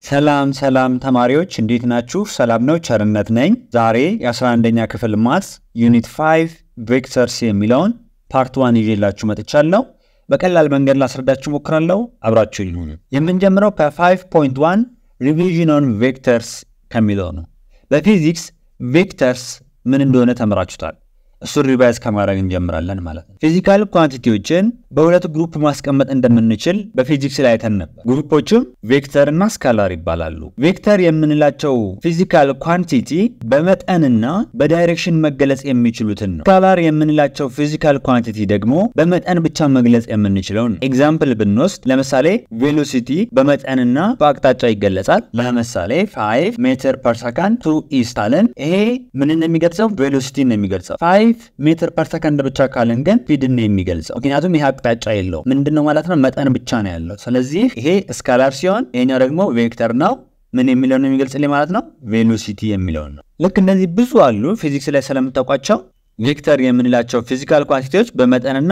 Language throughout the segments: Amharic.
ሰላም ተማሪዎች እንዴት ናችሁ? ሰላም ነው ቸርነት ነኝ። ዛሬ የ11ኛ ክፍል ማትስ ዩኒት 5 ቬክተርስ የሚለውን ፓርት 1 ይዤላችሁ መጥቻለሁ። በቀላል መንገድ ላስረዳችሁ ሞክራለሁ። አብራችሁ ይሁኑ። የምንጀምረው ከ5.1 ሪቪዥን ኦን ቬክተርስ ከሚለው ነው። በፊዚክስ ቬክተርስ ምን እንደሆነ ተምራችሁታል። እሱ ሪቫይዝ ከማድረግ እንጀምራለን ማለት ነው። ፊዚካል ኳንቲቲዎችን በሁለት ግሩፕ ማስቀመጥ እንደምንችል በፊዚክስ ላይ አይተን ነበር። ግሩፖችም ቬክተር እና ስካላር ይባላሉ። ቬክተር የምንላቸው ፊዚካል ኳንቲቲ በመጠንና በዳይሬክሽን መገለጽ የሚችሉትን ነው። ስካላር የምንላቸው ፊዚካል ኳንቲቲ ደግሞ በመጠን ብቻ መግለጽ የምንችለው ነው። ኤግዛምፕል ብንወስድ ለምሳሌ ቬሎሲቲ በመጠንና በአቅጣጫ ይገለጻል። ለምሳሌ 5 ሜትር ፐር ሰከንድ 2 ኢስታለን ይሄ ምን እንደሚገልጸው ቬሎሲቲ ነው የሚገልጸው። 5 ሜትር ፐር ሰከንድ ብቻ ካለን ግን ስፒድ ነው የሚገልጸው። ምክንያቱም ይሄ አቅጣጫ የለው ምንድነው ማለት ነው መጠን ብቻ ነው ያለው። ስለዚህ ይሄ ስካላር ሲሆን ይሄኛው ደግሞ ቬክተር ነው። ምን የሚለው ነው የሚገልጽልኝ ማለት ነው ቬሎሲቲ የሚለው ነው። ልክ እንደዚህ ብዙ አሉ ፊዚክስ ላይ ስለምታውቋቸው ቬክተር የምንላቸው ፊዚካል ኳንቲቲዎች በመጠንና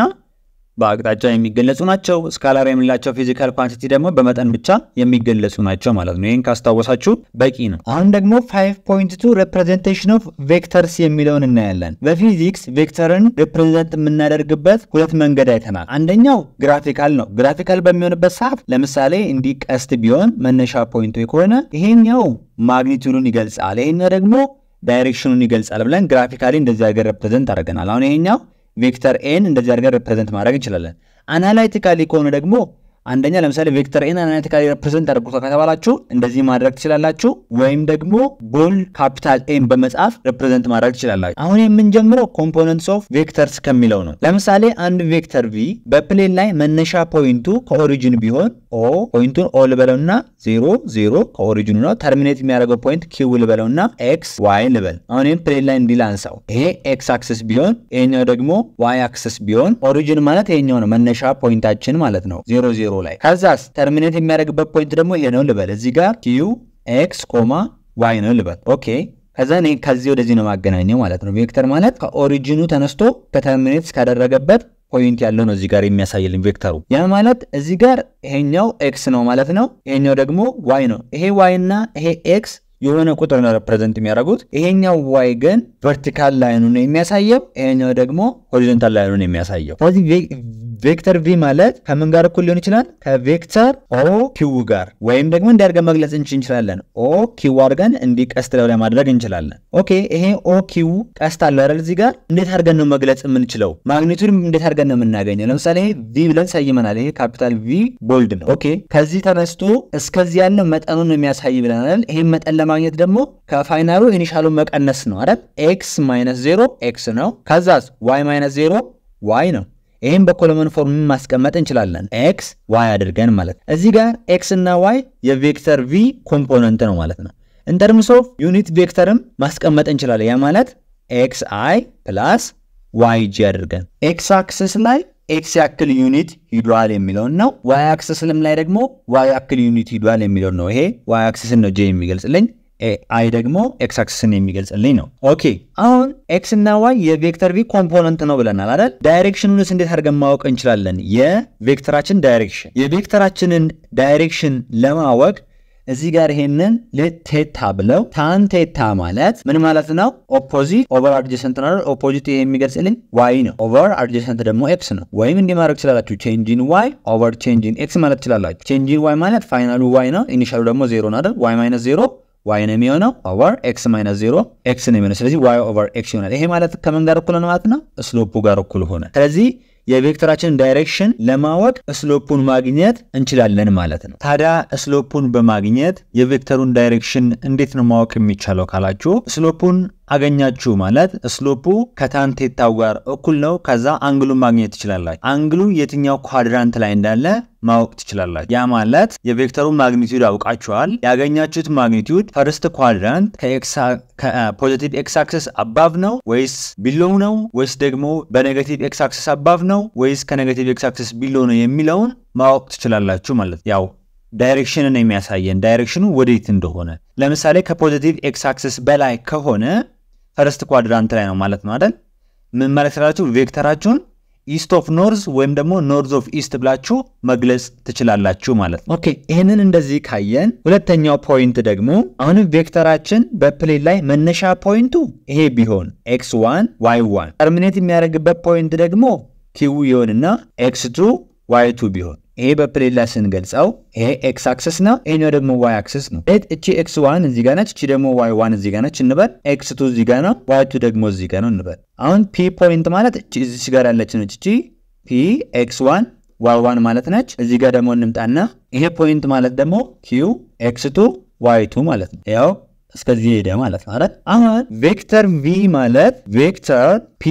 በአቅጣጫ የሚገለጹ ናቸው። ስካላር የምንላቸው ፊዚካል ኳንቲቲ ደግሞ በመጠን ብቻ የሚገለጹ ናቸው ማለት ነው። ይሄን ካስታወሳችሁ በቂ ነው። አሁን ደግሞ 5.2 ሪፕሬዘንቴሽን ኦፍ ቬክተርስ የሚለውን እናያለን። በፊዚክስ ቬክተርን ሪፕሬዘንት የምናደርግበት ሁለት መንገድ አይተናል። አንደኛው ግራፊካል ነው። ግራፊካል በሚሆንበት ሰዓት ለምሳሌ እንዲህ ቀስት ቢሆን መነሻ ፖይንቱ ከሆነ ይሄኛው ማግኒቱዱን ይገልጻል፣ ይሄኛው ደግሞ ዳይሬክሽኑን ይገልጻል ብለን ግራፊካሊ እንደዚህ አድርገን ሪፕሬዘንት አድርገናል። አሁን ይሄኛው ቬክተር ኤን እንደዚህ አድርገን ሪፕሬዘንት ማድረግ እንችላለን። አናላይቲካሊ ከሆነ ደግሞ አንደኛ ለምሳሌ ቬክተር ኤን አናላይቲካሊ ሪፕሬዘንት አድርጉት ከተባላችሁ እንደዚህ ማድረግ ትችላላችሁ፣ ወይም ደግሞ ቦል ካፒታል ኤን በመጻፍ ሪፕሬዘንት ማድረግ ትችላላችሁ። አሁን የምንጀምረው ኮምፖነንትስ ኦፍ ቬክተርስ ከሚለው ነው። ለምሳሌ አንድ ቬክተር ቪ በፕሌን ላይ መነሻ ፖይንቱ ከኦሪጂን ቢሆን ኦ ፖይንቱን ኦ ልበለውና 0 0 ከኦሪጂኑ ነው። ተርሚኔት የሚያደርገው ፖይንት ኪው ልበለውና ኤክስ ዋይ ልበል። አሁን ይሄን ፕሌን ላይ እንዲላንሳው ይሄ ኤክስ አክሲስ ቢሆን ይሄኛው ደግሞ ዋይ አክሲስ ቢሆን ኦሪጂን ማለት ይሄኛው ነው መነሻ ፖይንታችን ማለት ነው 0 0 ላይ። ከዛስ ተርሚኔት የሚያደርግበት ፖይንት ደግሞ ይሄ ነው ልበል። እዚህ ጋር ኪው ኤክስ ኮማ ዋይ ነው ልበል። ኦኬ ከዛ እኔ ከዚህ ወደዚህ ነው ማገናኘው ማለት ነው። ቬክተር ማለት ከኦሪጂኑ ተነስቶ ከተርሚኔት እስካደረገበት ፖይንት ያለው ነው እዚህ ጋር የሚያሳይልን ቬክተሩ። ያ ማለት እዚህ ጋር ይሄኛው ኤክስ ነው ማለት ነው፣ ይሄኛው ደግሞ ዋይ ነው። ይሄ ዋይ እና ይሄ ኤክስ የሆነ ቁጥር ነው ሪፕሬዘንት የሚያደርጉት። ይሄኛው ዋይ ግን ቨርቲካል ላይኑ ነው የሚያሳየው፣ ይሄኛው ደግሞ ሆሪዞንታል ላይኑ ነው የሚያሳየው። ስለዚህ ቬክተር ቪ ማለት ከምን ጋር እኩል ሊሆን ይችላል? ከቬክተር ኦ ኪው ጋር፣ ወይም ደግሞ እንዲያርገን መግለጽ እንችላለን። ኦ ኪው አድርገን እንዲህ ቀስት ላይ ማድረግ እንችላለን። ኦኬ ይሄ ኦ ኪው ቀስት አለ አይደል? እዚህ ጋር እንዴት አድርገን ነው መግለጽ የምንችለው? ማግኒቱድም እንዴት አድርገን ነው የምናገኘው? ለምሳሌ ቪ ብለን ሰይመናል። ይሄ ካፒታል ቪ ቦልድ ነው። ኦኬ ከዚህ ተነስቶ እስከዚህ ያለው መጠኑን ነው የሚያሳይ ብለናል። ይሄን መጠን ለማግኘት ደግሞ ከፋይናሉ ኢኒሻሉ መቀነስ ነው አይደል? ኤክስ ማይነስ 0 ኤክስ ነው። ከዛስ ዋይ ማይነስ 0 ዋይ ነው። ይሄን በኮሎመን ፎርም ማስቀመጥ እንችላለን ኤክስ ዋይ አድርገን ማለት ነው። እዚህ ጋር ኤክስ እና ዋይ የቬክተር ቪ ኮምፖነንት ነው ማለት ነው። ኢን ተርምስ ኦፍ ዩኒት ቬክተርም ማስቀመጥ እንችላለን። ያ ማለት ኤክስ አይ ፕላስ ዋይ ጂ አድርገን ኤክስ አክሲስ ላይ ኤክስ ያክል ዩኒት ሂዷል የሚለውን ነው። ዋይ አክሲስም ላይ ደግሞ ዋይ ያክል ዩኒት ሂዷል የሚለውን ነው። ይሄ ዋይ አክሲስን ነው ጄ የሚገልጽልኝ፣ አይ ደግሞ ኤክስ አክሲስን የሚገልጽልኝ ነው። ኦኬ አሁን ኤክስ እና ዋይ የቬክተር ቪ ኮምፖነንት ነው ብለናል አይደል? ዳይሬክሽኑንስ እንዴት አድርገን ማወቅ እንችላለን? የቬክተራችን ዳይሬክሽን የቬክተራችንን ዳይሬክሽን ለማወቅ እዚህ ጋር ይሄንን ቴታ ብለው ታን ቴታ ማለት ምን ማለት ነው? ኦፖዚት ኦቨር አድጀሰንት ነው። ኦፖዚት የሚገልጽልኝ ዋይ ነው። ኦቨር አድጀሰንት ደግሞ ኤክስ ነው። ወይም እንዲህ ማድረግ ትችላላችሁ፣ ቼንጂን ዋይ ኦቨር ቼንጂን ኤክስ ማለት ትችላላችሁ። ቼንጂን ዋይ ማለት ፋይናሉ ዋይ ነው፣ ኢኒሻሉ ደግሞ 0 ነው አይደል? ዋይ ማይነስ 0 ዋይ ነው የሚሆነው ኦቨር ኤክስ ማይነስ 0 ኤክስ ነው የሚሆነው። ስለዚህ ዋይ ኦቨር ኤክስ ይሆናል። ይሄ ማለት ከምን ጋር እኩል ነው ማለት ነው? ስሎፑ ጋር እኩል ሆነ። ስለዚህ የቬክተራችንን ዳይሬክሽን ለማወቅ ስሎፑን ማግኘት እንችላለን ማለት ነው። ታዲያ ስሎፑን በማግኘት የቬክተሩን ዳይሬክሽን እንዴት ነው ማወቅ የሚቻለው ካላችሁ፣ ስሎፑን አገኛችሁ ማለት ስሎፑ ከታን ቴታው ጋር እኩል ነው። ከዛ አንግሉን ማግኘት ትችላላችሁ። አንግሉ የትኛው ኳድራንት ላይ እንዳለ ማወቅ ትችላላችሁ። ያ ማለት የቬክተሩን ማግኒቲዩድ አውቃችኋል። ያገኛችሁት ማግኒቲዩድ ፈርስት ኳድራንት ከፖዚቲቭ ኤክስ አክሲስ አባቭ ነው ወይስ ቢሎው ነው፣ ወይስ ደግሞ በኔጌቲቭ ኤክስ አክሲስ አባቭ ነው ወይስ ከኔጌቲቭ ኤክስ አክሲስ ቢሎው ነው የሚለውን ማወቅ ትችላላችሁ ማለት ያው ዳይሬክሽንን የሚያሳየን ዳይሬክሽኑ ወዴት እንደሆነ። ለምሳሌ ከፖዚቲቭ ኤክስ አክሲስ በላይ ከሆነ ፈርስት ኳድራንት ላይ ነው ማለት ነው አይደል? ምን ማለት ስላችሁ ቬክተራችሁን ኢስት ኦፍ ኖርዝ ወይም ደግሞ ኖርዝ ኦፍ ኢስት ብላችሁ መግለጽ ትችላላችሁ ማለት ነው። ኦኬ ይሄንን እንደዚህ ካየን ሁለተኛው ፖይንት ደግሞ አሁን ቬክተራችን በፕሌን ላይ መነሻ ፖይንቱ ይሄ ቢሆን x1 y1 ተርሚኔት የሚያደርግበት ፖይንት ደግሞ q ይሆንና x2 y2 ቢሆን ይሄ በፕሌን ላይ ስንገልጸው ይሄ x አክሲስ ነው፣ ይሄኛው ደግሞ y አክሲስ ነው። እቺ x1 እዚህ ጋር ነች፣ እቺ ደግሞ y1 እዚህ ጋር ነች እንበል። x2 እዚህ ጋር ነው፣ y2 ደግሞ እዚህ ጋር ነው እንበል። አሁን p ፖይንት ማለት እቺ እዚህ ጋር ያለች ነች፣ እቺ p x1 y1 ማለት ነች። እዚህ ጋር ደግሞ እንምጣና ይሄ ፖይንት ማለት ደግሞ q x2 y2 ማለት ነው። ያው እስከዚህ ሄደ ማለት ነው አይደል? አሁን ቬክተር v ማለት ቬክተር p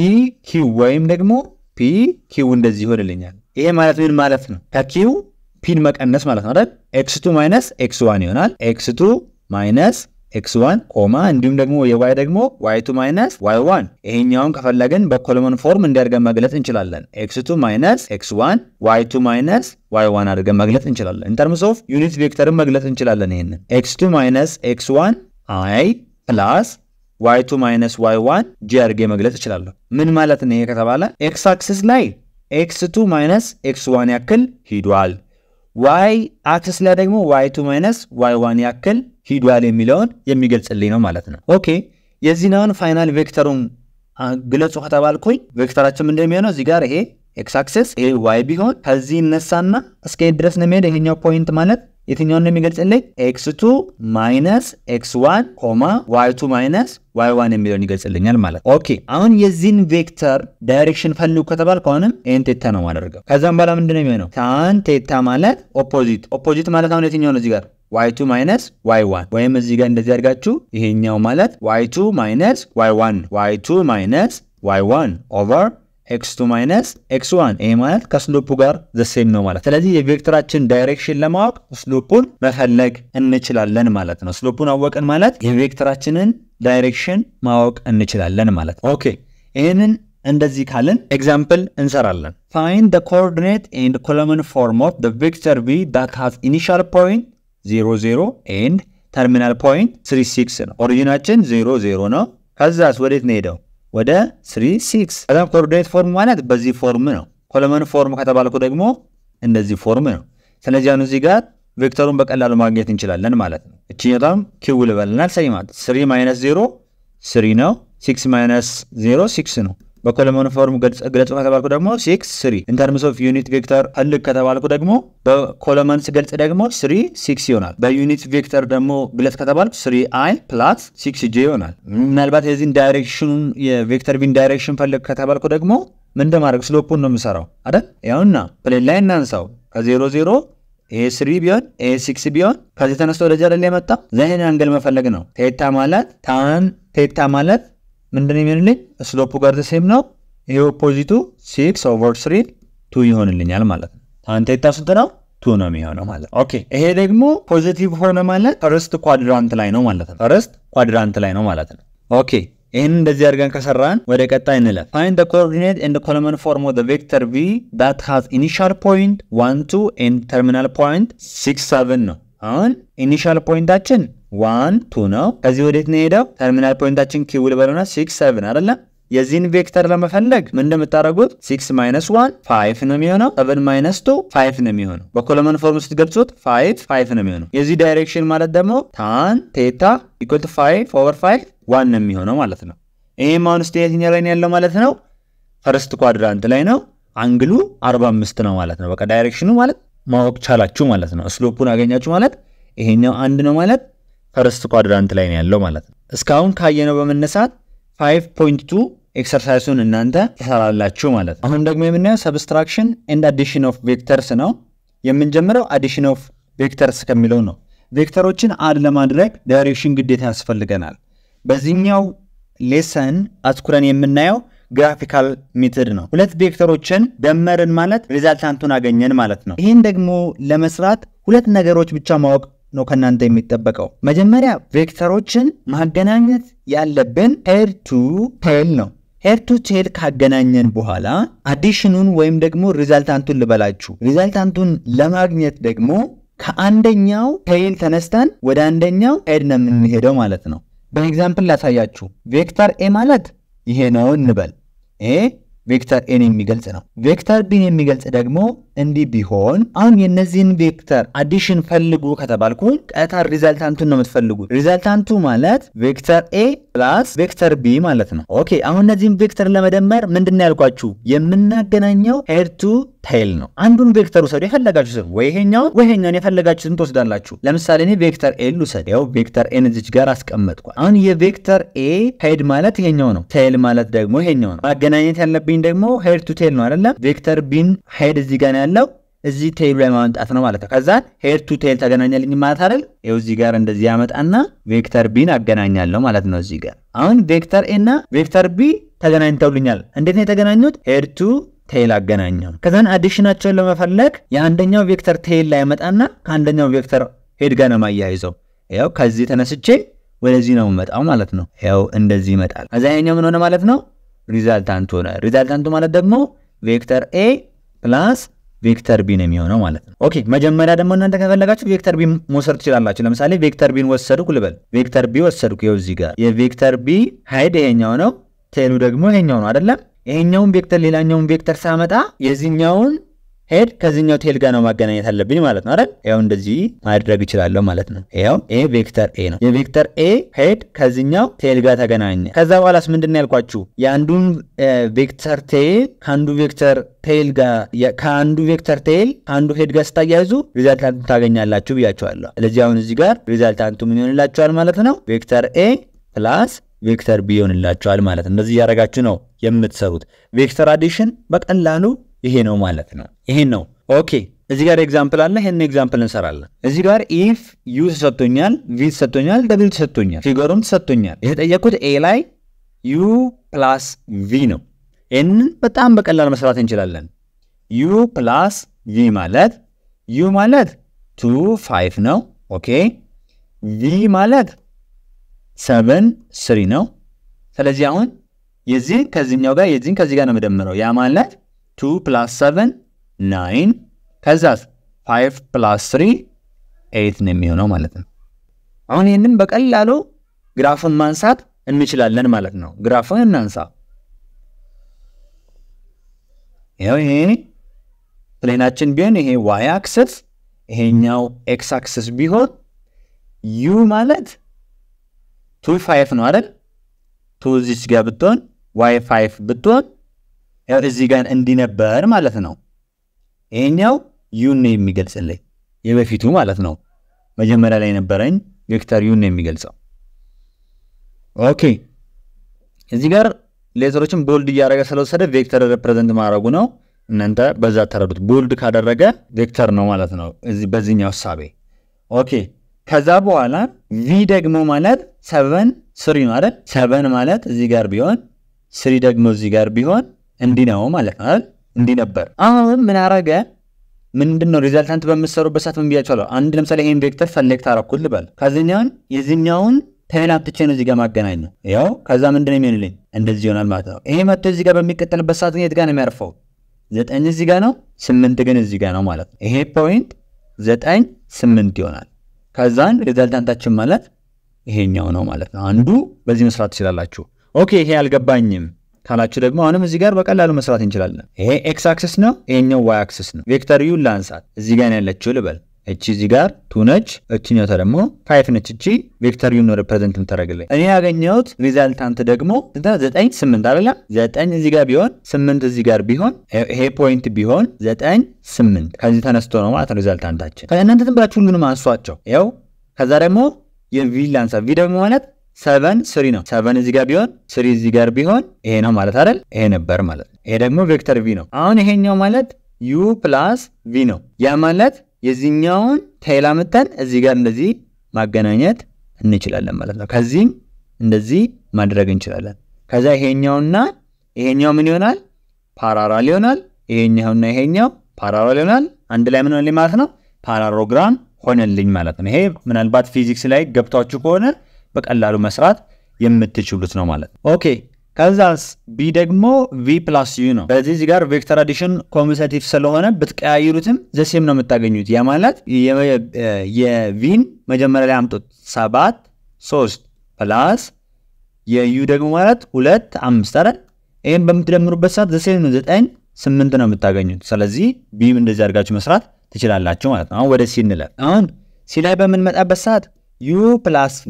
q ወይም ደግሞ p q እንደዚህ ይሆንልኛል። ይሄ ማለት ምን ማለት ነው? ከq ፒን መቀነስ ማለት ነው አይደል? x2 x1 ይሆናል። x2 x1 ኮማ እንዲሁም ደግሞ የy ደግሞ y2 y1። ይሄኛውን ከፈለግን በኮሎመን ፎርም እንዲያርገን መግለጽ እንችላለን። x2 x1 y2 y1 አድርገን መግለጽ እንችላለን። ኢን ተርምስ ኦፍ ዩኒት ቬክተርን መግለጽ እንችላለን። ይሄንን x2 x1 i ፕላስ y2 y1 j አድርጌ መግለጽ እችላለሁ። ምን ማለት ነው ይሄ ከተባለ x አክሲስ ላይ x2 x1 ያክል ሂዷል፣ y አክሲስ ላይ ደግሞ y2 y1 ያክል ሂዷል የሚለውን የሚገልጽልኝ ነው ማለት ነው። ኦኬ የዚህኛውን ፋይናል ቬክተሩን ግለጹ ከተባልኩኝ ቬክተራችን ምንድነው የሚሆነው? እዚህ ጋር ይሄ x አክሲስ ይሄ y ቢሆን ከዚህ እነሳና እስከ ድረስ ነው የሚሄድ። ይሄኛው ፖይንት ማለት የትኛውን ነው የሚገልጽልኝ? x2 x1 y2 y1 የሚለውን ይገልጽልኛል ማለት። ኦኬ አሁን የዚህን ቬክተር ዳይሬክሽን ፈልጉ ከተባልኩ አሁንም ኤን ቴታ ነው ማደርገው። ከዛም በኋላ ምንድነው የሚሆነው? ታን ቴታ ማለት ኦፖዚት ማለት አሁን የትኛው ነው? እዚህ ጋር y2 y1 ወይም እዚህ ጋር እንደዚህ አድርጋችሁ ይሄኛው ማለት y2 y1 y2 y1 ኦቨር x2 x1 ይሄ ማለት ከስሎፑ ጋር ዘሴም ነው ማለት። ስለዚህ የቬክተራችን ዳይሬክሽን ለማወቅ ስሎፑን መፈለግ እንችላለን ማለት ነው። ስሎፑን አወቅን ማለት የቬክተራችንን ዳይሬክሽን ማወቅ እንችላለን ማለት። ኦኬ ይሄንን እንደዚህ ካልን ኤግዛምፕል እንሰራለን። find the coordinate and column form of the vector v that has initial point 0 0 and terminal point 3 6 ነው። ኦሪጂናችን 0 0 ነው። ከዛስ ወዴት ነው ሄደው? ወደ 3 6። ከዛም ኮኦርዲኔት ፎርም ማለት በዚህ ፎርም ነው። ኮለመን ፎርም ከተባልኩ ደግሞ እንደዚህ ፎርም ነው። ስለዚህ አሁን እዚህ ጋር ቬክተሩን በቀላሉ ማግኘት እንችላለን ማለት ነው። እቺኛውም q ልበልናል ሰይማት 3 0 3 ነው። 6 0 6 ነው። በኮለመን ፎርም ገለጽ ከተባልኩ ደግሞ 6 3። ኢን ተርምስ ኦፍ ዩኒት ቬክተር ፈልግ ከተባልኩ ደግሞ በኮለመን ሲገልጽ ደግሞ 3 6 ይሆናል። በዩኒት ቬክተር ደግሞ ግለጽ ከተባልኩ 3i + 6j ይሆናል። ምናልባት የዚህን ዳይሬክሽኑን የቬክተር ቪን ዳይሬክሽን ፈልግ ከተባልኩ ደግሞ ምን እንደማድረግ ስሎፑን ነው የምሰራው አይደል? ያውና ፕሌን ላይ እናንሳው ከ0 0 ይሄ 3 ቢሆን ይሄ 6 ቢሆን ከዚህ ተነስቶ ወደዚህ አይደል የመጣ ዘህን አንገል መፈለግ ነው። ቴታ ማለት ታን ቴታ ማለት ምንድነው የሚሆንልኝ? ስሎፑ ጋር ዘሴም ነው። ይሄ ኦፖዚቱ 6/3 2 ይሆንልኛል ማለት ነው። ታን ቴታ ስንት ነው? 2 ነው የሚሆነው ማለት። ኦኬ ይሄ ደግሞ ፖዚቲቭ ሆነ ማለት ፈርስት ኳድራንት ላይ ነው ማለት ነው። ፈርስት ኳድራንት ላይ ነው ማለት ነው። ኦኬ ይሄን እንደዚህ አድርገን ከሰራን ወደ ቀጣይ እንለፍ። find the coordinate and the column form of the vector v that has initial point 1 2 and terminal point 6 7 ነው። አሁን ኢኒሻል ፖይንታችን 1 2 ነው። ከዚህ ወዴት ነው ሄደው? ተርሚናል ፖይንታችን q ልበሉና 6 7 አይደለ? የዚህን ቬክተር ለመፈለግ ምን እንደምታደርጉት 6 - 1 5 ነው የሚሆነው። 7 - 2 5 ነው የሚሆነው። በኮለመን ፎርም ስትገልጹት 5 5 ነው የሚሆነው። የዚህ ዳይሬክሽን ማለት ደግሞ tan θ = 5/5 1 ነው የሚሆነው ማለት ነው። ይሄም አሁን ስቴትኛ ላይ ያለው ማለት ነው ፈርስት ኳድራንት ላይ ነው። አንግሉ 45 ነው ማለት ነው። በቃ ዳይሬክሽኑ ማለት ማወቅ ቻላችሁ ማለት ነው። ስሎፑን አገኛችሁ ማለት ይሄኛው አንድ ነው ማለት ፈርስት ኳድራንት ላይ ነው ያለው ማለት ነው። እስካሁን ካየነው በመነሳት 5.2 ኤክሰርሳይሱን እናንተ ተሰራላችሁ ማለት ነው። አሁን ደግሞ የምናየው ሰብስትራክሽን ኤንድ አዲሽን ኦፍ ቬክተርስ ነው። የምንጀምረው አዲሽን ኦፍ ቬክተርስ ከሚለው ነው። ቬክተሮችን አድ ለማድረግ ዳይሬክሽን ግዴታ ያስፈልገናል። በዚህኛው ሌሰን አትኩረን የምናየው ግራፊካል ሜተድ ነው። ሁለት ቬክተሮችን ደመርን ማለት ሪዛልታንቱን አገኘን ማለት ነው። ይህን ደግሞ ለመስራት ሁለት ነገሮች ብቻ ማወቅ ነው ከናንተ የሚጠበቀው። መጀመሪያ ቬክተሮችን ማገናኘት ያለብን ሄድ ቱ ቴል ነው። ሄድ ቱ ቴል ካገናኘን በኋላ አዲሽኑን ወይም ደግሞ ሪዛልታንቱን ልበላችሁ። ሪዛልታንቱን ለማግኘት ደግሞ ከአንደኛው ቴል ተነስተን ወደ አንደኛው ሄድ ነው የምንሄደው ማለት ነው። በኤግዛምፕል ላሳያችሁ። ቬክተር ኤ ማለት ይሄ ነው እንበል። ኤ ቬክተር ኤን የሚገልጽ ነው። ቬክተር ቢን የሚገልጽ ደግሞ እንዲህ ቢሆን አሁን የነዚህን ቬክተር አዲሽን ፈልጉ ከተባልኩ ቀጥታ ሪዛልታንቱን ነው የምትፈልጉት። ሪዛልታንቱ ማለት ቬክተር ኤ ፕላስ ቬክተር ቢ ማለት ነው። ኦኬ አሁን እነዚህን ቬክተር ለመደመር ምንድነው ያልኳችሁ? የምናገናኘው ሄድ ቱ ቴይል ነው። አንዱን ቬክተር ውሰዱ የፈለጋችሁትን፣ ወይ ይሄኛውን የፈለጋችሁትን ትወስዳላችሁ። ለምሳሌ እኔ ቬክተር ኤ ልውሰድ። ያው ቬክተር ኤን እዚች ጋር አስቀመጥኳል። አሁን የቬክተር ኤ ሄድ ማለት ይሄኛው ነው፣ ቴይል ማለት ደግሞ ይሄኛው ነው። ማገናኘት ያለብኝ ደግሞ ሄድ ቱ ቴይል ነው አይደለም? ቬክተር ቢን ሄድ እዚህ ጋር ያለው እዚህ ቴይሉ ላይ ማምጣት ነው ማለት ነው። ከዛ ሄድ ቱ ቴይል ተገናኛልኝ ማለት አይደል? ይኸው እዚህ ጋር እንደዚህ ያመጣና ቬክተር ቢን አገናኛለሁ ማለት ነው። እዚህ ጋር አሁን ቬክተር ኤ እና ቬክተር ቢ ተገናኝተውልኛል። እንዴት ነው የተገናኙት? ሄድ ቱ ቴይል አገናኘው። ከዛን አዲሽናቸውን ለመፈለግ የአንደኛው ቬክተር ቴይል ላይ ያመጣና ከአንደኛው ቬክተር ሄድ ጋር ነው ማያይዘው። ያው ከዚህ ተነስቼ ወደዚህ ነው መጣው ማለት ነው። ያው እንደዚህ ይመጣል። ከዛ ይሄኛው ምን ሆነ ማለት ነው? ሪዛልታንቱ ሆነ። ሪዛልታንቱ ማለት ደግሞ ቬክተር ኤ ፕላስ ቬክተር ቢ ነው የሚሆነው ማለት ነው። ኦኬ መጀመሪያ ደግሞ እናንተ ከፈለጋችሁ ቬክተር ቢ መውሰድ ትችላላችሁ። ለምሳሌ ቬክተር ቢን ወሰድኩ ልበል። ቬክተር ቢ ወሰድኩ። ይኸው እዚህ ጋር የቬክተር ቢ ሄድ ይሄኛው ነው፣ ቴይሉ ደግሞ ይሄኛው ነው አይደለም? ይሄኛውን ቬክተር ሌላኛውን ቬክተር ሳመጣ የዚህኛውን ሄድ ከዚህኛው ቴይል ጋር ነው ማገናኘት አለብኝ ማለት ነው አይደል? ያው እንደዚህ ማድረግ እችላለሁ ማለት ነው። ያው ኤ ቬክተር ኤ ነው። የቬክተር ኤ ሄድ ከዚህኛው ቴይል ጋር ተገናኘ። ከዛ በኋላስ ምንድን ነው ያልኳችሁ? የአንዱን ቬክተር ቴይል ከአንዱ ቬክተር ቴይል ጋር ከአንዱ ቬክተር ቴይል ከአንዱ ሄድ ጋር ስታያይዙ ሪዛልታንቱ ታገኛላችሁ ብያችኋለሁ። ስለዚህ አሁን እዚህ ጋር ሪዛልታንቱ ምን ይሆንላችኋል ማለት ነው? ቬክተር ኤ ፕላስ ቬክተር ቢ ይሆንላችኋል ማለት ነው። እንደዚህ እያደረጋችሁ ነው የምትሰሩት። ቬክተር አዲሽን በቀላሉ ይሄ ነው ማለት ነው። ይሄን ነው። ኦኬ እዚህ ጋር ኤግዛምፕል አለ። ይሄን ኤግዛምፕል እንሰራለን። እዚህ ጋር ኢፍ ዩ ተሰጥቶኛል፣ ቪ ተሰጥቶኛል፣ ደብሊው ተሰጥቶኛል፣ ፊገሩም ተሰጥቶኛል። የተጠየቁት ኤ ላይ ዩ ፕላስ ቪ ነው። ይሄንን በጣም በቀላል መስራት እንችላለን። ዩ ፕላስ ቪ ማለት ዩ ማለት 2 5 ነው። ኦኬ ቪ ማለት 7 3 ነው። ስለዚህ አሁን የዚህን ከዚህኛው ጋር የዚህን ከዚህ ጋር ነው የምደምረው። ያ ማለት 2 + 7 9 ከዛስ 5 + 3 8 ነው የሚሆነው ማለት ነው። አሁን ይህንን በቀላሉ ግራፉን ማንሳት እንችላለን ማለት ነው። ግራፉን እናንሳ። ይሄ ፕሌናችን ቢሆን ይሄ y አክሰስ ይሄኛው x አክሰስ ቢሆን u ማለት 2 5 ነው አይደል? 2 እዚህ ጋር ብትሆን y 5 ብትሆን ያው እዚህ ጋር እንዲነበር ማለት ነው። ይሄኛው u ነው የሚገልጽልኝ የበፊቱ ማለት ነው። መጀመሪያ ላይ ነበረኝ ቬክተር u ነው የሚገልጸው። ኦኬ እዚህ ጋር ሌተሮችን ቦልድ እያደረገ ስለወሰደ ቬክተር ሪፕሬዘንት ማድረጉ ነው። እናንተ በዛ ተረዱት። ቦልድ ካደረገ ቬክተር ነው ማለት ነው እዚህ በዚህኛው ሐሳቤ። ኦኬ ከዛ በኋላ v ደግሞ ማለት 7 3 ነው አይደል? 7 ማለት እዚህ ጋር ቢሆን 3 ደግሞ እዚህ ጋር ቢሆን እንዲህ ነው ማለት ነው አይደል? እንዲህ ነበር። አሁን ምን አረገ? ምንድነው ሪዛልታንት በመሰሩበት ሰዓት ምን ብያቸዋለሁ? አንድ ለምሳሌ ይሄን ቬክተር ሰሌክት አረኩት ልበል። ከዚህኛውን የዚህኛውን ቴይል አምጥቼ ነው እዚህ ጋር ማገናኝ ነው። ያው ከዛ ምንድነው የሚሆንልኝ? እንደዚህ ይሆናል ማለት ነው። ይሄ መጥቶ እዚህ ጋር በሚቀጥልበት ሰዓት የት ጋር ነው የሚያርፈው? 9 እዚህ ጋር ነው፣ 8 ግን እዚህ ጋር ነው ማለት ነው። ይሄ ፖይንት 9 8 ይሆናል። ከዛን ሪዛልታንታችን ማለት ይሄኛው ነው ማለት ነው። አንዱ በዚህ መስራት ትችላላችሁ። ኦኬ ይሄ አልገባኝም ካላችሁ ደግሞ አሁንም እዚህ ጋር በቀላሉ መስራት እንችላለን። ይሄ ኤክስ አክሲስ ነው፣ ይሄኛው ዋይ አክሲስ ነው። ቬክተር ዩ ላንሳት እዚህ ጋር ያለችው ልበል። እቺ እዚህ ጋር 2 ነች፣ እቺኛው ደግሞ 5 ነች። እቺ ቬክተር ዩ ነው ሪፕሬዘንት የምታደርግልኝ። እኔ ያገኘሁት ሪዛልታንት ደግሞ 9 8 አይደለም? 9 እዚህ ጋር ቢሆን 8 እዚህ ጋር ቢሆን ይሄ ፖይንት ቢሆን 9 8 ከዚህ ተነስቶ ነው ማለት ሪዛልታንታችን። ከእናንተ ዝም ብላችሁ ሁሉንም አንሷቸው። ያው ከዛ ደግሞ የቪ ላንሳ። ቪ ደግሞ ማለት 7 3 ነው። 7 እዚህ ጋር ቢሆን 3 እዚህ ጋር ቢሆን ይሄ ነው ማለት አይደል? ይሄ ነበር ማለት ነው። ይሄ ደግሞ ቬክተር ቪ ነው። አሁን ይሄኛው ማለት ዩ ፕላስ ቪ ነው። ያ ማለት የዚህኛውን ቴይል አምጥተን እዚህ ጋር እንደዚህ ማገናኘት እንችላለን ማለት ነው። ከዚህም እንደዚህ ማድረግ እንችላለን። ከዛ ይሄኛውና ይሄኛው ምን ይሆናል? ፓራራል ይሆናል። ይሄኛውና ይሄኛው ፓራራል ይሆናል። አንድ ላይ ምን ሆነልኝ ማለት ነው? ፓራሎግራም ሆነልኝ ማለት ነው። ይሄ ምናልባት ፊዚክስ ላይ ገብታችሁ ከሆነ በቀላሉ መስራት የምትችሉት ነው ማለት ነው። ኦኬ ከዛስ ቢ ደግሞ ቪ ፕላስ ዩ ነው። በዚህ ጋር ቬክተር አዲሽን ኮሙታቲቭ ስለሆነ ብትቀያይሩትም ዘሴም ነው የምታገኙት። ያ ማለት የቪን መጀመሪያ ላይ አምጡት 7 3 ፕላስ የዩ ደግሞ ማለት 2 5 አይደል? ይሄን በምትደምሩበት ሰዓት ዘሴም ነው 9 8 ነው የምታገኙት። ስለዚህ ቢም እንደዚህ አድርጋችሁ መስራት ትችላላችሁ ማለት ነው። አሁን ወደ ሲ እንለፍ። አሁን ሲ ላይ በምንመጣበት ሰዓት u +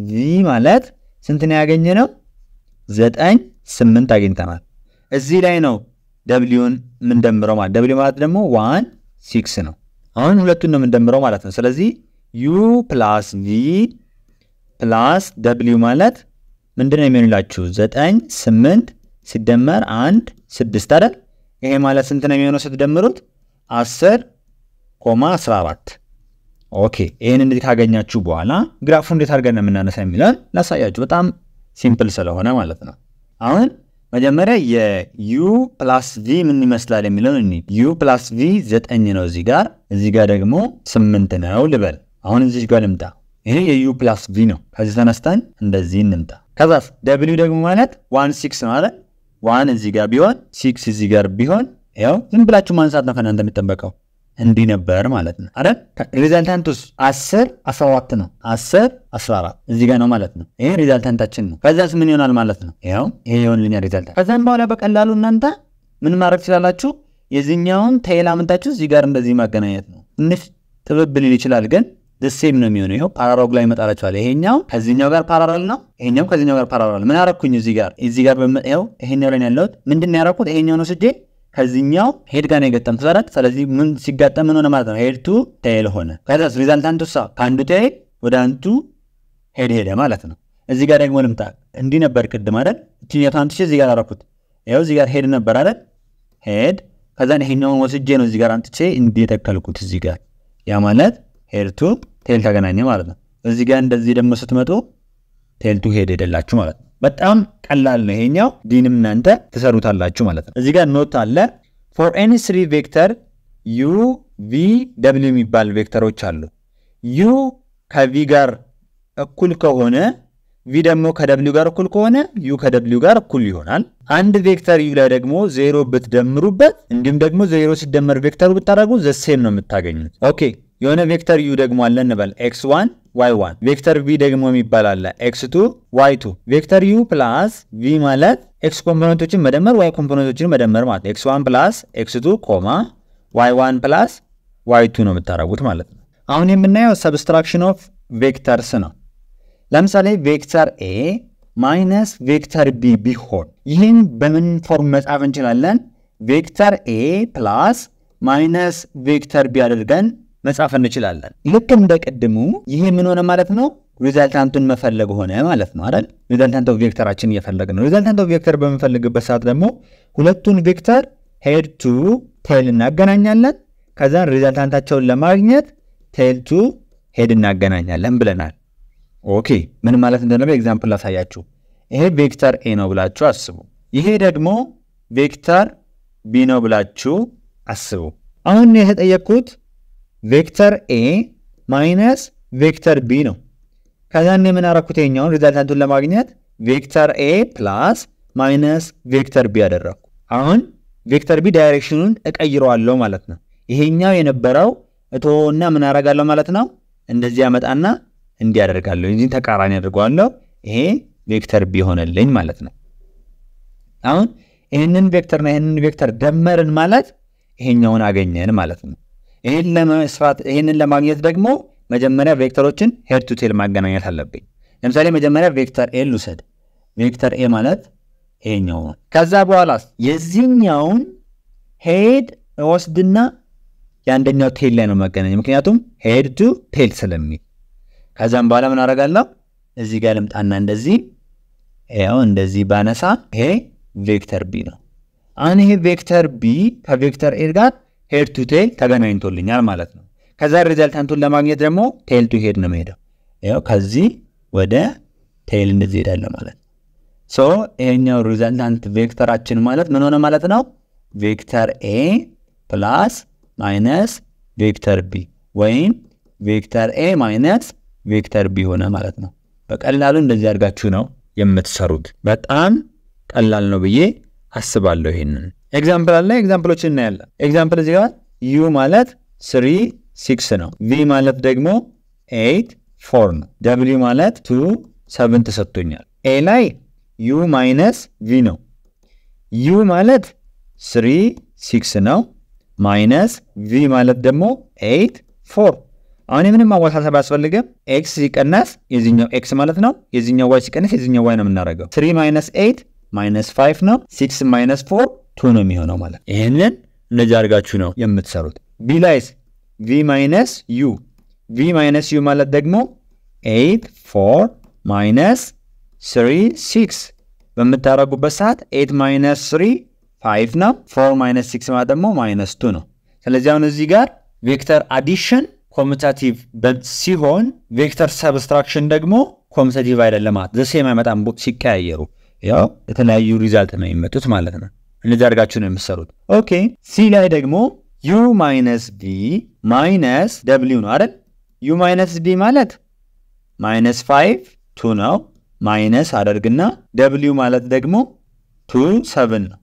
v ማለት ስንት ነው ያገኘነው? 9 8 አግኝተናል። እዚህ ላይ ነው wን የምንደምረው ማለት w ማለት ደግሞ 1 6 ነው። አሁን ሁለቱን ነው የምንደምረው ማለት ነው። ስለዚህ u + v + w ማለት ምንድነው የሚሆንላችሁ? 9 8 ሲደመር 1 6 አይደል? ይሄ ማለት ስንት ነው የሚሆነው ስትደምሩት? 10,14። ኦኬ ይሄን እንዴት ካገኛችሁ በኋላ ግራፉ እንዴት አድርገን ነው የምናነሳ የሚለው ላሳያችሁ። በጣም ሲምፕል ስለሆነ ማለት ነው። አሁን መጀመሪያ የu + v ምን ይመስላል የሚለው እኔ u + v 9 ነው እዚህ ጋር ደግሞ 8 ነው ልበል። አሁን እዚህ ጋር ልምጣ። ይሄ የu + v ነው። ከዚህ ተነስተን እንደዚህ እንምጣ። ከዛስ w ደግሞ ማለት 1 6 ነው አይደል? 1 እዚህ ጋር ቢሆን 6 እዚህ ጋር ቢሆን ያው ዝም ብላችሁ ማንሳት ነው ከእናንተ የሚጠበቀው። እንዲህ ነበር ማለት ነው አይደል? ሪዛልታንቱስ 10 14 ነው። 10 14 እዚህ ጋር ነው ማለት ነው። ይሄ ሪዛልታንታችን ነው። ከዛስ ምን ይሆናል ማለት ነው? ያው ይሄ ይሆንልኛል ሪዛልታንት። ከዛም በኋላ በቀላሉ እናንተ ምን ማድረግ ትችላላችሁ? የዚህኛውን ቴይል አምጥታችሁ እዚህ ጋር እንደዚህ ማገናኘት ነው። ትንሽ ጥብብ ሊል ይችላል ግን ደሴም ነው የሚሆነው። ይሄው ፓራራል ላይ ይመጣላችኋል። ይሄኛው ከዚህኛው ጋር ፓራራል ነው፣ ይሄኛው ከዚህኛው ጋር ፓራራል። ምን አረኩኝ? እዚህ ጋር በመጣው ይሄኛው ላይ ያለውት ምንድነው ያረኩት? ይሄኛው ነው ስጄ ከዚህኛው ሄድ ጋር ነው የገጠምኩት አይደል? ስለዚህ ምን ሲጋጠም ምን ሆነ ማለት ነው? ሄድ ቱ ቴይል ሆነ። ከዛስ ሪዛልታንቱ ከአንዱ ቴይል ወደ አንዱ ሄድ ሄደ ማለት ነው። እዚህ ጋር ደግሞ ልምጣ። እንዲህ ነበር ቅድም አይደል? እቺኛው ታንቱ እዚህ ጋር አረኩት። ይሄው እዚህ ጋር ሄድ ነበር አይደል? ሄድ ከዛን ይሄኛውን ወስጄ ነው እዚህ ጋር አንጥቼ እንዲህ ተከልኩት እዚህ ጋር። ያ ማለት ሄድ ቱ ቴይል ተገናኘ ማለት ነው። እዚህ ጋር እንደዚህ ደግሞ ስትመጡ ቴይል ቱ ሄድ ሄደላችሁ ማለት ነው። በጣም ቀላል ነው ይሄኛው። ዲንም እናንተ ትሰሩታላችሁ ማለት ነው። እዚህ ጋር ኖት አለ። for any 3 ቬክተር u v w የሚባል ቬክተሮች አሉ። u ከv ጋር እኩል ከሆነ v ደግሞ ከw ጋር እኩል ከሆነ u ከw ጋር እኩል ይሆናል። አንድ ቬክተር u ላይ ደግሞ 0 ብትደምሩበት እንዲሁም ደግሞ 0 ሲደመር ቬክተሩ ብታደርጉ ዘሴም ነው የምታገኙት። ኦኬ የሆነ ቬክተር u ደግሞ አለ እንበል x1 y1 ቬክተር v ደግሞ የሚባል አለ x2 y2 ቬክተር u + v ማለት x ኮምፖነንቶችን መደመር y ኮምፖነንቶችን መደመር ማለት x1 + x2 y1 + y2 ነው የምታረጉት ማለት ነው። አሁን የምናየው ሰብስትራክሽን ኦፍ ቬክተርስ ነው። ለምሳሌ ቬክተር a ማይነስ ቬክተር b ቢሆን ይህን በምን ፎርም መጻፍ እንችላለን? ቬክተር a + ማይነስ ቬክተር b አድርገን መጻፍ እንችላለን። ልክ እንደ ቀድሙ ይሄ ምን ሆነ ማለት ነው? ሪዛልታንቱን መፈለግ ሆነ ማለት ነው አይደል? ሪዛልታንት ኦፍ ቬክተራችን እየፈለግን ነው። ሪዛልታንት ኦፍ ቬክተር በመፈልግበት ሰዓት ደግሞ ሁለቱን ቬክተር ሄድ ቱ ቴይል እናገናኛለን። ከዛ ሪዛልታንታቸውን ለማግኘት ቴይል ቱ ሄድ እናገናኛለን ብለናል። ኦኬ ምን ማለት እንደሆነ በኤግዛምፕል ላሳያችሁ። ይሄ ቬክተር a ነው ብላችሁ አስቡ። ይሄ ደግሞ ቬክተር b ነው ብላችሁ አስቡ። አሁን የተጠየቁት ቬክተር a ማይነስ ቬክተር b ነው። ከዛን ምን አረኩት? ይሄኛውን ሪዛልታንቱን ለማግኘት ቬክተር a + ማይነስ ቬክተር b አደረኩ። አሁን ቬክተር b ዳይሬክሽኑን እቀይረዋለሁ ማለት ነው። ይሄኛው የነበረው እቶና ምን አረጋለሁ ማለት ነው? እንደዚህ ያመጣና እንዲያደርጋለሁ። እዚህ ተቃራኒ አድርጓለሁ። ይሄ ቬክተር b ሆነልኝ ማለት ነው። አሁን ይሄንን ቬክተርና ይሄንን ቬክተር ደመርን ማለት ይሄኛውን አገኘን ማለት ነው። ይሄንን ለማግኘት ደግሞ መጀመሪያ ቬክተሮችን ሄድ ቱ ቴይል ማገናኘት አለብኝ። ለምሳሌ መጀመሪያ ቬክተር a ልውሰድ። ቬክተር a ማለት ይሄኛው ነው። ከዛ በኋላ የዚህኛውን ሄድ ወስድና የአንደኛው ቴይል ላይ ነው ማገናኘው፣ ምክንያቱም ሄድ ቱ ቴይል ስለሚል። ከዛም በኋላ ምን አደርጋለሁ? እዚህ ጋር ልምጣና እንደዚህ ያው እንደዚህ ባነሳ ይሄ ቬክተር b ነው። አሁን ይሄ ቬክተር b ከቬክተር a ጋር ሄድ ቱ ቴይል ተገናኝቶልኛል ማለት ነው። ከዛ ሪዛልታንቱን ለማግኘት ደግሞ ቴይል ቱ ሄድ ነው የምሄደው። ያው ከዚህ ወደ ቴይል እንደዚህ ሄዳለ ማለት ነው። ሶ ይሄኛው ሪዛልታንት ቬክተራችን ማለት ምን ሆነ ማለት ነው? ቬክተር a + ማይነስ ቬክተር b ወይም ቬክተር a ማይነስ ቬክተር b ሆነ ማለት ነው። በቀላሉ እንደዚህ አድርጋችሁ ነው የምትሰሩት። በጣም ቀላል ነው ብዬ አስባለሁ። ይሄንን ኤግዛምፕል አለ። ኤግዛምፕሎችን እናያለን። ኤግዛምፕል እዚህ ጋር u ማለት 3 6 ነው። v ማለት ደግሞ 8 4 ነው። w ማለት 2 7 ተሰጥቶኛል። a ላይ u ማይነስ v ነው። u ማለት 3 6 ነው ማይነስ v ማለት ደግሞ 8 4 አሁን ምንም ማወሳሰብ አያስፈልግም x ሲቀነስ የዚህኛው x ማለት ነው የዚህኛው y ሲቀነስ የዚህኛው y ነው የምናደርገው 3 - 8 - 5 ነው 6 - 4 2 ነው የሚሆነው ማለት ይሄንን እንደዚህ አድርጋችሁ ነው የምትሰሩት b ላይስ v - u v - u ማለት ደግሞ 8 4 - 3 6 በመታረጉበት ሰዓት 8 - 3 5 ነው 4 - 6 ማለት ደግሞ -2 ነው ስለዚህ አሁን እዚህ ጋር ቬክተር አዲሽን ኮሙታቲቭ ሲሆን ቬክተር ሰብስትራክሽን ደግሞ ኮሙታቲቭ አይደለም ማለት ዘሴም አይመጣም ሲቀያየሩ ያው የተለያዩ ሪዛልት ነው የሚመጡት ማለት ነው እንደዚህ አድርጋችሁ ነው የምትሰሩት ኦኬ ሲ ላይ ደግሞ u - v - w ነው አይደል u - v ማለት -5 2 ነው ማይነስ አደርግና w ማለት ደግሞ 2 7 ነው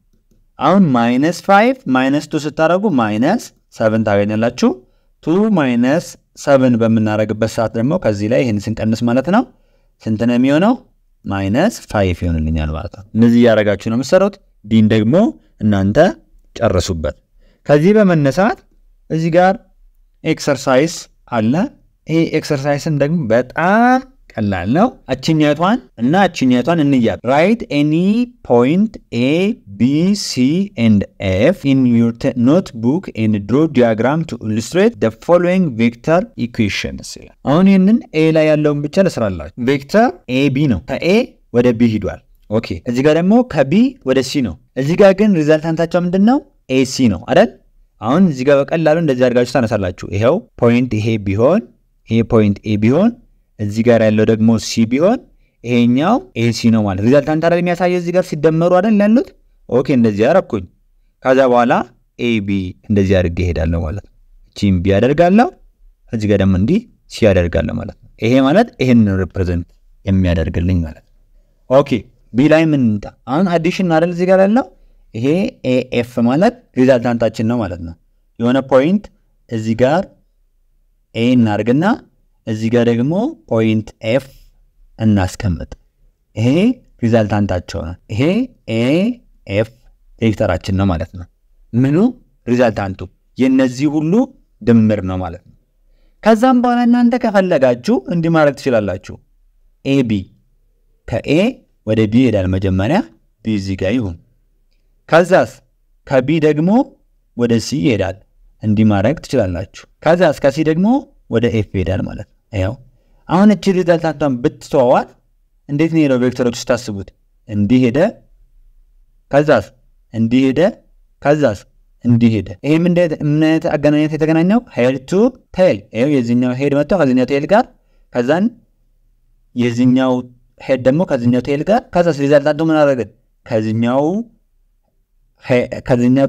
አሁን -5 -2 ስታረጉ -7 ታገኛላችሁ 2 - 7 በመናረግበት ሰዓት ደግሞ ከዚህ ላይ ይሄን ስንቀንስ ማለት ነው ስንት ነው የሚሆነው -5 ይሆንልኛል ማለት ነው እነዚህ ያረጋችሁ ነው የምትሰሩት ዲን ደግሞ እናንተ ጨርሱበት ከዚህ በመነሳት እዚህ ጋር ኤክሰርሳይዝ አለ ይሄ ኤክሰርሳይዝን ደግሞ በጣም ቀላል ነው አችኛቷን እንያዝ write any point a b c and f in your notebook and draw diagram to illustrate the following vector equations አሁን ይሄንን a ላይ ያለውን ብቻ ለስራላችሁ ቬክተር ab ነው ከa ወደ b ሄዷል ኦኬ እዚህ ጋር ደግሞ ከb ወደ c ነው እዚህ ጋር ግን ሪዛልታንታቸው ምንድነው ac ነው አይደል አሁን እዚህ ጋር በቀላሉ እንደዚህ አድርጋችሁ ታነሳላችሁ ይሄው ፖይንት ይሄ ቢሆን ይሄ ፖይንት a ቢሆን እዚህ ጋር ያለው ደግሞ c ቢሆን ይሄኛው ac ነው ማለት ሪዛልታንት አይደል የሚያሳየው እዚህ ጋር ሲደመሩ አይደል ያሉት ኦኬ እንደዚህ አረኩኝ ከዛ በኋላ ab እንደዚህ አድርጌ እሄዳለሁ ማለት ነው እቺን b ያደርጋለሁ እዚህ ጋር ደግሞ እንዲህ c ያደርጋለሁ ማለት ነው ይሄ ማለት ይሄንን ሪፕሬዘንት የሚያደርግልኝ ማለት ኦኬ b ላይ ምን እንታ አሁን አዲሽን አይደል እዚህ ጋር ያለው ይሄ af ማለት ሪዛልታንታችን ነው ማለት ነው የሆነ ፖይንት እዚህ ጋር a እናርግና እዚህ ጋር ደግሞ ፖይንት f እናስቀምጥ ይሄ ሪዛልታንታቸው ነው ይሄ af ቬክተራችን ነው ማለት ነው ምኑ ሪዛልታንቱ የነዚህ ሁሉ ድምር ነው ማለት ነው ከዛም በኋላ እናንተ ከፈለጋችሁ እንዲህ ማድረግ ትችላላችሁ ab ከa ወደ b ይሄዳል መጀመሪያ b እዚህ ጋር ይሁን ከዛስ ከb ደግሞ ወደ c ይሄዳል እንዲህ ማድረግ ትችላላችሁ ከዛስ ከc ደግሞ ወደ f ይሄዳል ማለት ነው ያው አሁን እቺ ሪዛልታንቷን ብትተዋዋት እንዴት ነው የለው ቬክተሮች ታስቡት እንዲህ ሄደ ከዛስ እንዲህ ሄደ ከዛስ እንዲህ ሄደ ይሄ ምን አገናኘት የተገናኘው ሄድ ቱ ቴል ይሄው የዚህኛው ሄድ መጥቶ ከዚህኛው ቴል ጋር ከዛን የዚህኛው ሄድ ደግሞ ከዚህኛው ቴል ጋር ከዛስ ሪዛልታንቱ ምን አደረገ ከዚህኛው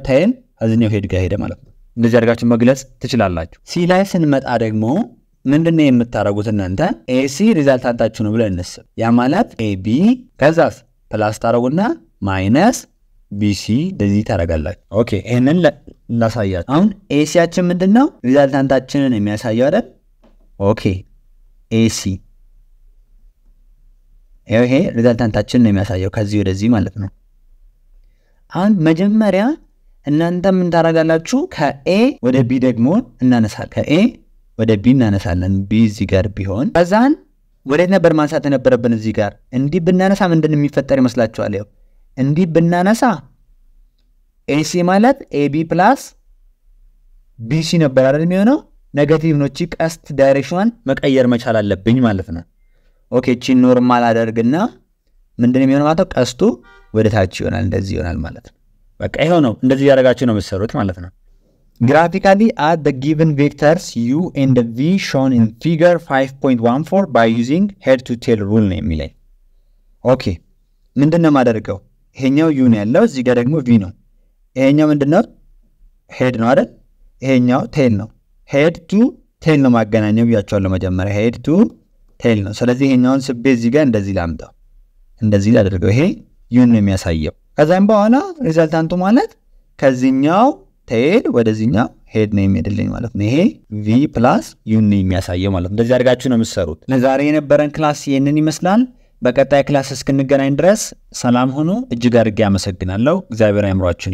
ቴል ከዚህኛው ሄድ ጋር ሄደ ማለት ነው እንደዚህ አድርጋችሁ መግለጽ ትችላላችሁ ሲ ላይ ስንመጣ ደግሞ ምንድነው የምታረጉት እናንተ AC ሪዛልታንታችሁ ነው ብለን እንስብ ያ ማለት AB ከዛስ ፕላስ ታረጉና ማይነስ BC እንደዚህ ታረጋላችሁ ኦኬ ይሄንን ላሳያችሁ አሁን ACያችን ምንድነው ሪዛልታንታችንን የሚያሳየው አይደል ኦኬ AC ይሄ ሪዛልታንታችንን ነው የሚያሳየው ከዚህ ወደዚህ ማለት ነው አሁን መጀመሪያ እናንተ ምን ታረጋላችሁ ከA ወደ B ደግሞ እናነሳለን ከA ወደ b እናነሳለን b እዚህ ጋር ቢሆን ከዛን ወዴት ነበር ማንሳት የነበረብን እዚህ ጋር እንዲህ ብናነሳ ምንድን የሚፈጠር ይመስላችኋል ያው እንዲህ ብናነሳ ac ማለት ab plus bc ነበር አይደል የሚሆነው ኔጌቲቭ ነው እቺ ቀስት ዳይሬክሽኗን መቀየር መቻል አለብኝ ማለት ነው ኦኬ እቺ ኖርማል አደርግና ምንድን የሚሆነው ማለት ነው ቀስቱ ወደ ታች ይሆናል እንደዚህ ይሆናል ማለት ነው በቃ ይሄው ነው እንደዚህ ያደርጋችሁ ነው የምትሰሩት ማለት ነው Graphically add the given vectors u and v shown in figure 5.14 by using head to tail rule ነው የሚለኝ ኦኬ ምንድነው ማደርገው ይሄኛው u ነው ያለው እዚህ ጋር ደግሞ v ነው ይሄኛው ምንድነው head ነው አይደል ይሄኛው tail ነው head to tail ነው ማገናኘው ብያቸዋለሁ መጀመሪያ head to tail ነው ስለዚህ ይሄኛውን ስቤ እዚህ ጋር እንደዚህ ላምጣው እንደዚህ ላደርገው ይሄ u ነው የሚያሳየው ከዛም በኋላ ሪዛልታንቱ ማለት ከዚህኛው ቴል ወደዚህኛው ሄድ ነው የሚሄድልኝ ማለት ነው ይሄ v+ u ነው የሚያሳየው ማለት ነው እንደዚህ አድርጋችሁ ነው የምትሰሩት ለዛሬ የነበረን ክላስ ይሄንን ይመስላል በቀጣይ ክላስ እስክንገናኝ ድረስ ሰላም ሁኑ። እጅግ አድርጌ አመሰግናለሁ። እግዚአብሔር ያምራችሁ።